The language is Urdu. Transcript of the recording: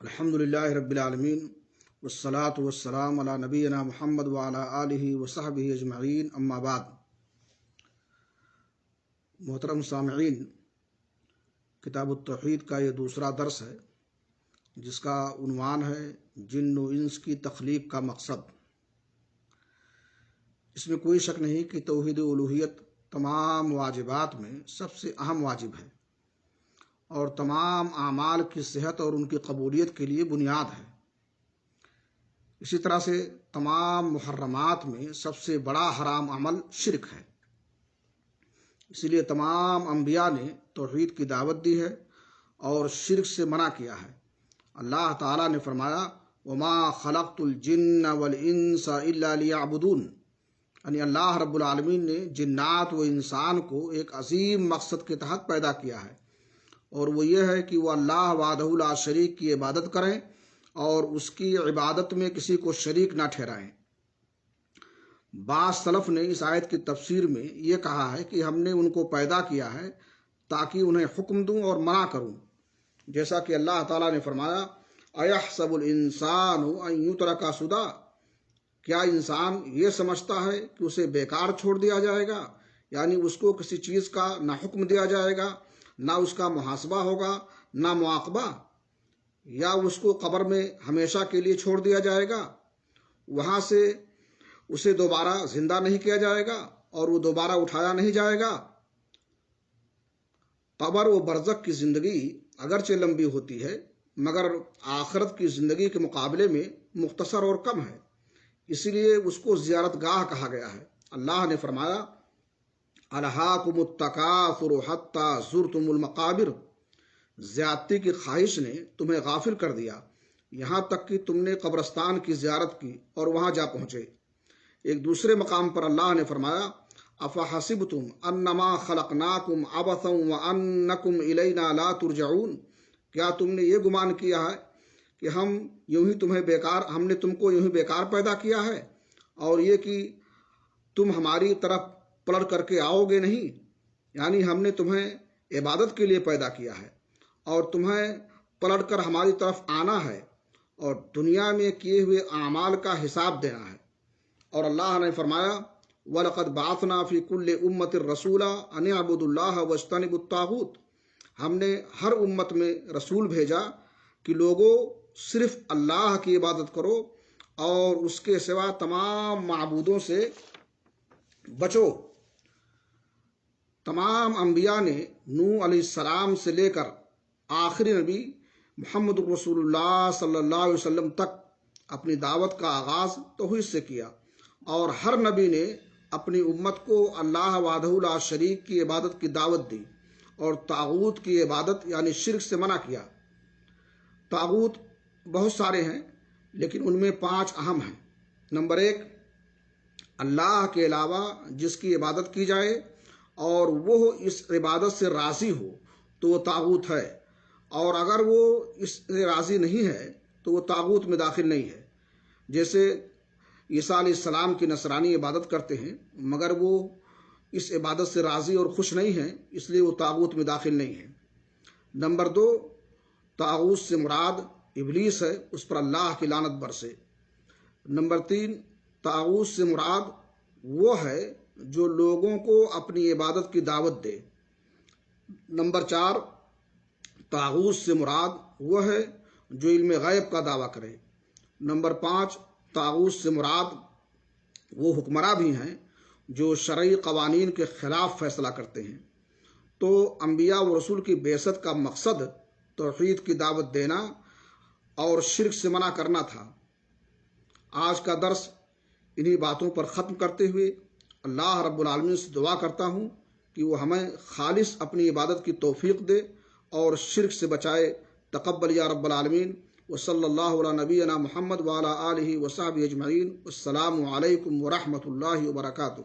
الحمدللہ رب العالمین والصلاة والسلام علی نبینا محمد وعلی آلہ وصحبہ اجمعین، اما بعد۔ محترم سامعین، کتاب التوحید کا یہ دوسرا درس ہے جس کا عنوان ہے جن و انس کی تخلیق کا مقصد۔ اس میں کوئی شک نہیں کہ توحید الوہیت تمام واجبات میں سب سے اہم واجب ہے اور تمام اعمال کی صحت اور ان کی قبولیت کے لیے بنیاد ہے۔ اسی طرح سے تمام محرمات میں سب سے بڑا حرام عمل شرک ہے، اسی لیے تمام انبیاء نے توحید کی دعوت دی ہے اور شرک سے منع کیا ہے۔ اللہ تعالیٰ نے فرمایا وَمَا خَلَقْتُ الْجِنَّ وَالْإِنسَ إِلَّا لِيَعْبُدُونَ، یعنی اللہ رب العالمین نے جنات و انسان کو ایک عظیم مقصد کے تحت پیدا کیا ہے، اور وہ یہ ہے کہ وہ اللہ وحدہ لا شریک کی عبادت کریں اور اس کی عبادت میں کسی کو شریک نہ ٹھہرائیں۔ بعض سلف نے اس آیت کی تفسیر میں یہ کہا ہے کہ ہم نے ان کو پیدا کیا ہے تاکہ انہیں حکم دوں اور منع کروں، جیسا کہ اللہ تعالیٰ نے فرمایا اَيَحْسَبُ الْإِنسَانُ أَن يُتْرَكَ سُدًى، کیا انسان یہ سمجھتا ہے کہ اسے بیکار چھوڑ دیا جائے گا، یعنی اس کو کسی چیز کا نہ حکم دیا جائے گا، نہ اس کا محاسبہ ہوگا، نہ معاقبہ، یا اس کو قبر میں ہمیشہ کے لیے چھوڑ دیا جائے گا، وہاں سے اسے دوبارہ زندہ نہیں کیا جائے گا اور وہ دوبارہ اٹھایا نہیں جائے گا۔ قبر و برزخ کی زندگی اگرچہ لمبی ہوتی ہے مگر آخرت کی زندگی کے مقابلے میں مختصر اور کم ہے، اسی لیے اس کو زیارت گاہ کہا گیا ہے۔ اللہ نے فرمایا الہاکم التکاثر حتی زرتم المقابر، زیادتی کی خواہش نے تمہیں غافل کر دیا یہاں تک کہ تم نے قبرستان کی زیارت کی اور وہاں جا پہنچے۔ ایک دوسرے مقام پر اللہ نے فرمایا افحسبتم انما خلقناکم عبثا وانکم الینا لا ترجعون، کیا تم نے یہ گمان کیا ہے کہ ہم نے تم کو یوں ہی بیکار پیدا کیا ہے اور یہ کہ تم ہماری طرف پلٹ کر کے آؤ گے نہیں، یعنی ہم نے تمہیں عبادت کے لیے پیدا کیا ہے اور تمہیں پلٹ کر ہماری طرف آنا ہے اور دنیا میں کیے ہوئے اعمال کا حساب دینا ہے۔ اور اللہ نے فرمایا وَلَقَدْ بَعَثْنَا فِي كُلِّ أُمَّةٍ رَسُولًا أَنِ اعْبُدُوا اللَّهَ وَاجْتَنِبُوا الطَّاغُوتَ، ہم نے ہر امت میں رسول بھیجا کہ لوگوں صرف اللہ کی عبادت کرو اور اس کے سوا تمام معبودوں سے بچو۔ تمام انبیاء نے نوح علیہ السلام سے لے کر آخری نبی محمد رسول اللہ صلی اللہ علیہ وسلم تک اپنی دعوت کا آغاز توحید سے کیا، اور ہر نبی نے اپنی امت کو اللہ وحدہ لا شریک کی عبادت کی دعوت دی اور طاغوت کی عبادت یعنی شرک سے منع کیا۔ طاغوت بہت سارے ہیں لیکن ان میں 5 اہم ہیں۔ نمبر 1، اللہ کے علاوہ جس کی عبادت کی جائے اور وہ اس عبادت سے راضی ہو تو وہ طاغوت ہے، اور اگر وہ اس سے راضی نہیں ہے تو وہ طاغوت میں داخل نہیں ہے۔ جیسے عیسیٰ علیہ السلام کی نصرانی عبادت کرتے ہیں مگر وہ اس عبادت سے راضی اور خوش نہیں ہیں، اس لیے وہ طاغوت میں داخل نہیں ہے۔ نمبر 2، طاغوت سے مراد ابلیس ہے، اس پر اللہ کی لعنت برسے۔ نمبر 3، طاغوت سے مراد وہ ہے جو لوگوں کو اپنی عبادت کی دعوت دے۔ نمبر 4، طاغوت سے مراد وہ ہے جو علم غیب کا دعویٰ کرے۔ نمبر 5، طاغوت سے مراد وہ حکمراں بھی ہیں جو شرعی قوانین کے خلاف فیصلہ کرتے ہیں۔ تو انبیاء و رسول کی بعثت کا مقصد توحید کی دعوت دینا اور شرک سے منع کرنا تھا۔ آج کا درس انہی باتوں پر ختم کرتے ہوئے اللہ رب العالمین سے دعا کرتا ہوں کہ وہ ہمیں خالص اپنی عبادت کی توفیق دے اور شرک سے بچائے۔ تقبل یا رب العالمین، وصلی اللہ علی نبینا محمد وعلی آلہ وصحبہ اجمعین۔ السلام علیکم ورحمۃ اللہ وبرکاتہ۔